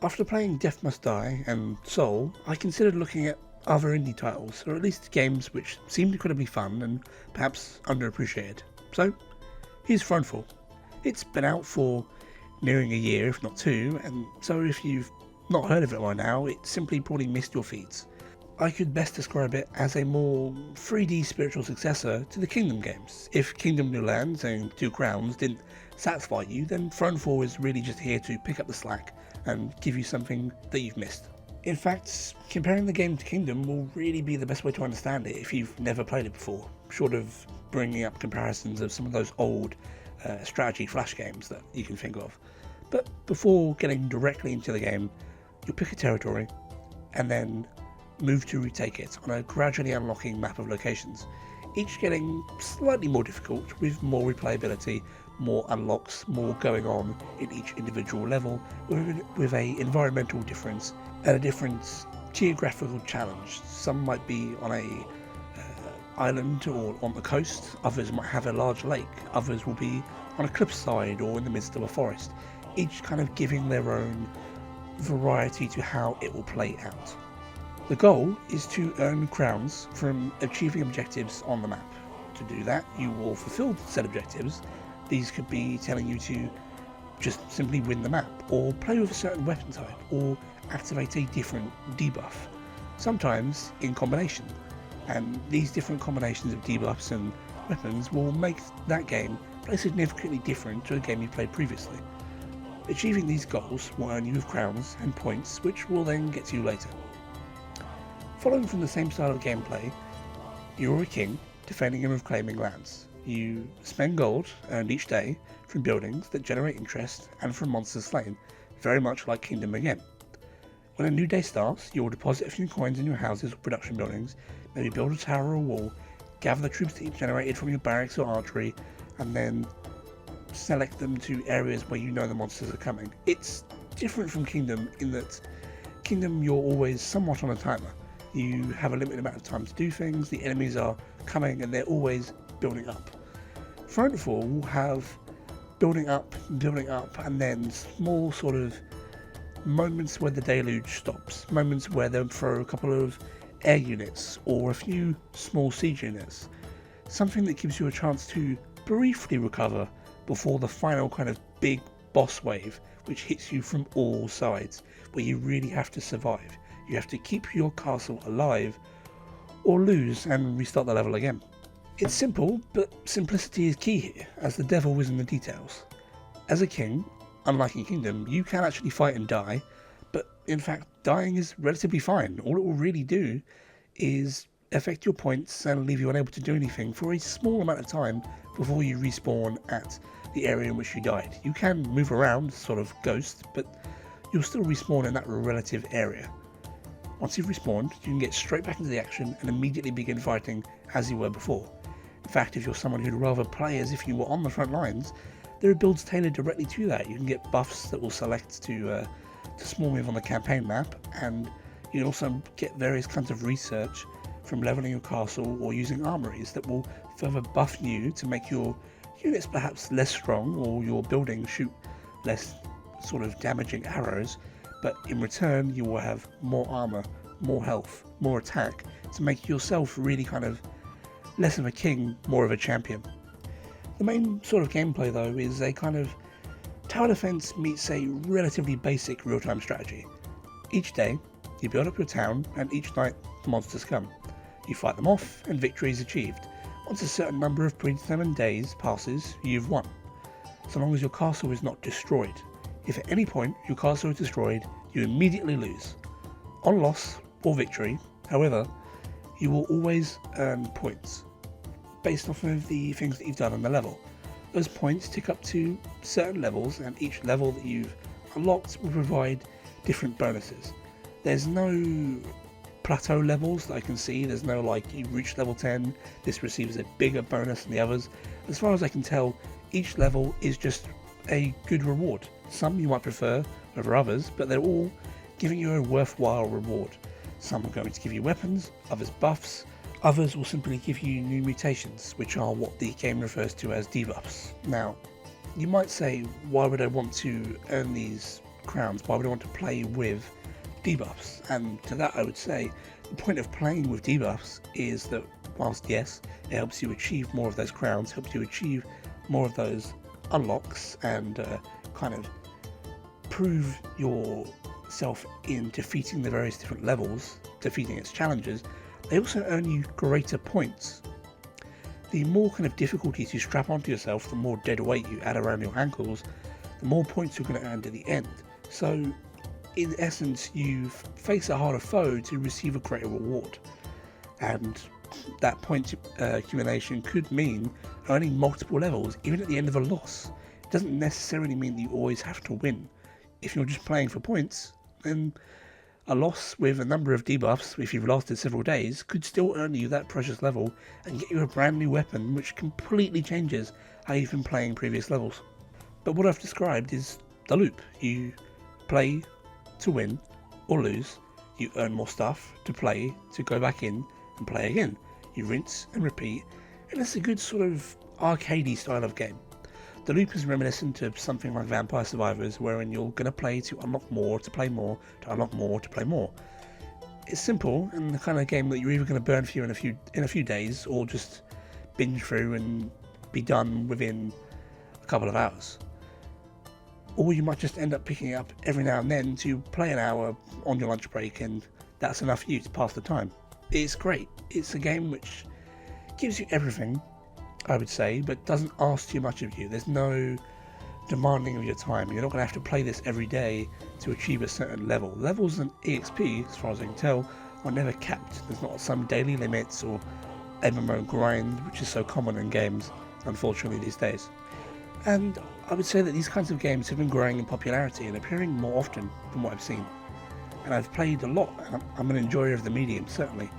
After playing Death Must Die and Soul, I considered looking at other indie titles, or at least games which seemed incredibly fun and perhaps underappreciated. So, here's Thronefall. It's been out for nearing a year, if not two, and so if you've not heard of it by now, it simply probably missed your feeds. I could best describe it as a more 3D spiritual successor to the Kingdom games. If Kingdom New Lands and Two Crowns didn't satisfy you, then Thronefall is really just here to pick up the slack and give you something that you've missed. In fact, comparing the game to Kingdom will really be the best way to understand it if you've never played it before, short of bringing up comparisons of some of those old strategy flash games that you can think of. But before getting directly into the game, you'll pick a territory and then move to retake it on a gradually unlocking map of locations, each getting slightly more difficult with more replayability, more unlocks, more going on in each individual level, with a environmental difference and a different geographical challenge. Some might be on a island or on the coast, others might have a large lake, others will be on a cliffside or in the midst of a forest, each kind of giving their own variety to how it will play out. The goal is to earn crowns from achieving objectives on the map. To do that, you will fulfill said objectives. These could be telling you to just simply win the map, or play with a certain weapon type, or activate a different debuff, sometimes in combination. And these different combinations of debuffs and weapons will make that game play significantly different to a game you played previously. Achieving these goals will earn you with crowns and points, which will then get to you later. Following from the same style of gameplay, you're a king, defending and reclaiming lands. You spend gold earned each day from buildings that generate interest and from monsters slain, very much like Kingdom again. When a new day starts, you will deposit a few coins in your houses or production buildings, maybe build a tower or wall, gather the troops that you've generated from your barracks or archery, and then select them to areas where you know the monsters are coming. It's different from Kingdom in that Kingdom you're always somewhat on a timer. You have a limited amount of time to do things, the enemies are coming and they're always building up. Thronefall will have building up, and then small sort of moments where the deluge stops, moments where they'll throw a couple of air units or a few small siege units, something that gives you a chance to briefly recover before the final kind of big boss wave which hits you from all sides, where you really have to survive. You have to keep your castle alive or lose and restart the level again. It's simple, but simplicity is key here, as the devil is in the details. As a king, unlike in Kingdom, you can actually fight and die, but in fact dying is relatively fine. All it will really do is affect your points and leave you unable to do anything for a small amount of time before you respawn at the area in which you died. You can move around, sort of ghost, but you'll still respawn in that relative area. Once you've respawned, you can get straight back into the action and immediately begin fighting as you were before. In fact, if you're someone who'd rather play as if you were on the front lines, there are builds tailored directly to that. You can get buffs that will select to small move on the campaign map, and you can also get various kinds of research from leveling your castle or using armories that will further buff you to make your units perhaps less strong or your building shoot less sort of damaging arrows, but in return you will have more armor, more health, more attack to make yourself really kind of less of a king, more of a champion. The main sort of gameplay though is a kind of tower defense meets a relatively basic real-time strategy. Each day you build up your town and each night the monsters come. You fight them off and victory is achieved. Once a certain number of predetermined days passes, you've won, so long as your castle is not destroyed. If at any point your castle is destroyed, you immediately lose. On loss or victory, however, you will always earn points based off of the things that you've done on the level. Those points tick up to certain levels, and each level that you've unlocked will provide different bonuses. There's no plateau levels that I can see. There's no like, you reach level 10, this receives a bigger bonus than the others. As far as I can tell, each level is just a good reward. Some you might prefer over others, but they're all giving you a worthwhile reward. Some are going to give you weapons, others buffs, others will simply give you new mutations, which are what the game refers to as debuffs. Now, you might say, why would I want to earn these crowns? Why would I want to play with debuffs? And to that I would say the point of playing with debuffs is that whilst yes, it helps you achieve more of those crowns, helps you achieve more of those unlocks and kind of prove yourself in defeating the various different levels, defeating its challenges, they also earn you greater points. The more kind of difficulties you strap onto yourself, the more dead weight you add around your ankles, the more points you're going to earn at the end. So in essence, you face a harder foe to receive a greater reward, and that point accumulation could mean earning multiple levels even at the end of a loss. It doesn't necessarily mean that you always have to win. If you're just playing for points, then a loss with a number of debuffs, if you've lasted several days, could still earn you that precious level and get you a brand new weapon which completely changes how you've been playing previous levels. But what I've described is the loop. You play to win or lose, you earn more stuff to play, to go back in and play again. You rinse and repeat, and it's a good sort of arcadey style of game. The loop is reminiscent of something like Vampire Survivors, wherein you're going to play to unlock more, to play more, to unlock more, to play more. It's simple and the kind of game that you're either going to burn through in a few days, or just binge through and be done within a couple of hours. Or you might just end up picking it up every now and then to play an hour on your lunch break, and that's enough for you to pass the time. It's great. It's a game which gives you everything, I would say, but doesn't ask too much of you. There's no demanding of your time. You're not going to have to play this every day to achieve a certain level. Levels and EXP, as far as I can tell, are never capped. There's not some daily limits or MMO grind, which is so common in games, unfortunately, these days. And I would say that these kinds of games have been growing in popularity and appearing more often from what I've seen. And I've played a lot, and I'm an enjoyer of the medium, certainly.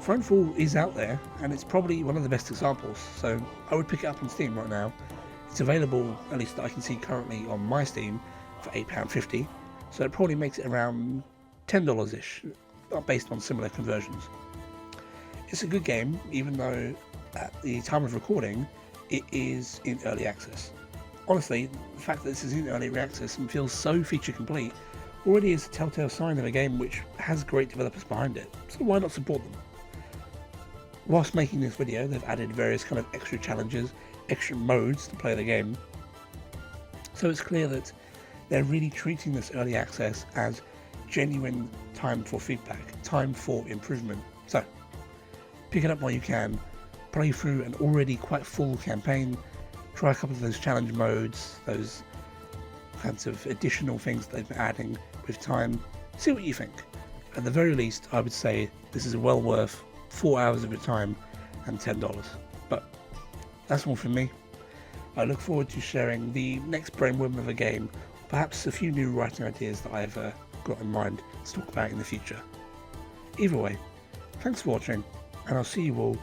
Thronefall is out there, and it's probably one of the best examples, so I would pick it up on Steam right now. It's available, at least that I can see currently, on my Steam for £8.50, so it probably makes it around $10-ish, based on similar conversions. It's a good game, even though at the time of recording, it is in early access. Honestly, the fact that this is in early access and feels so feature complete already is a telltale sign of a game which has great developers behind it, so why not support them? Whilst making this video, they've added various kind of extra challenges, extra modes to play the game, so it's clear that they're really treating this early access as genuine time for feedback, time for improvement. So, pick it up while you can, play through an already quite full campaign, try a couple of those challenge modes, those kinds of additional things that they've been adding with time, see what you think. At the very least, I would say this is well worth 4 hours of your time and $10. But that's all from me. I look forward to sharing the next brainworm of a game, perhaps a few new writing ideas that I've got in mind to talk about in the future. Either way, thanks for watching, and I'll see you all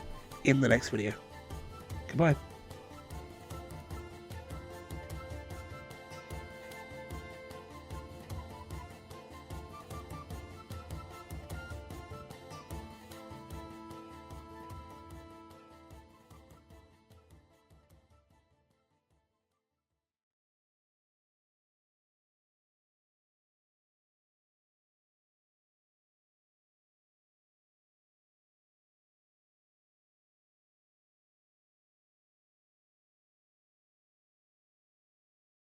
in the next video. Goodbye.